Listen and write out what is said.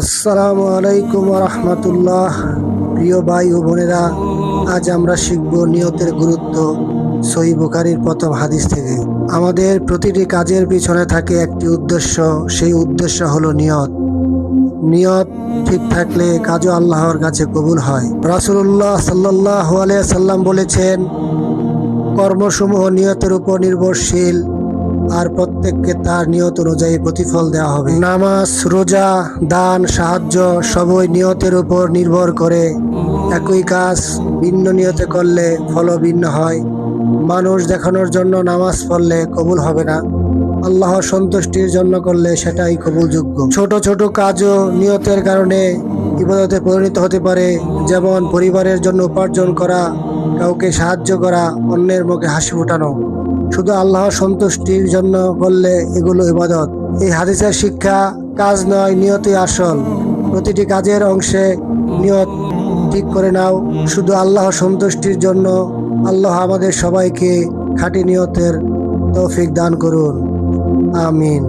আসসালামু আলাইকুম রহমতুল্লাহ। প্রিয় ভাই ও বোনেরা, আজ আমরা শিখব নিয়তের গুরুত্ব সহিহ বুখারীর প্রথম হাদিস থেকে। আমাদের প্রতিটি কাজের পিছনে থাকে একটি উদ্দেশ্য, সেই উদ্দেশ্য হলো নিয়ত। নিয়ত ঠিক থাকলে কাজও আল্লাহর কাছে কবুল হয়। রাসূলুল্লাহ সাল্লাল্লাহু আলাইহি সাল্লাম বলেছেন, কর্মসমূহ নিয়তের উপর নির্ভরশীল, আর প্রত্যেককে তার নিয়ত অনুযায়ী প্রতিফল দেওয়া হবে। নামাজ, রোজা, দান, সাহায্য সবই নিয়তের উপর নির্ভর করে। একই কাজ ভিন্ন নিয়তে করলে ফল ভিন্ন হয়। মানুষ দেখানোর জন্য নামাজ পড়লে কবুল হবে না, আল্লাহর সন্তুষ্টির জন্য করলে সেটাই কবুলযোগ্য। ছোট ছোট কাজও নিয়তের কারণে ইবাদতে পরিণত হতে পারে, যেমন পরিবারের জন্য উপার্জন করা, কাউকে সাহায্য করা, অন্যের মুখে হাসি ফোটানো। শুধু আল্লাহর সন্তুষ্টির জন্য করলে এগুলো ইবাদত। এই হাদিসের শিক্ষা, কাজ নয়, নিয়তই আসল। প্রতিটি কাজের অংশে নিয়ত ঠিক করে নাও, শুধু আল্লাহর সন্তুষ্টির জন্য। আল্লাহ আমাদের সবাইকে খাঁটি নিয়তের তৌফিক দান করুন। আমিন।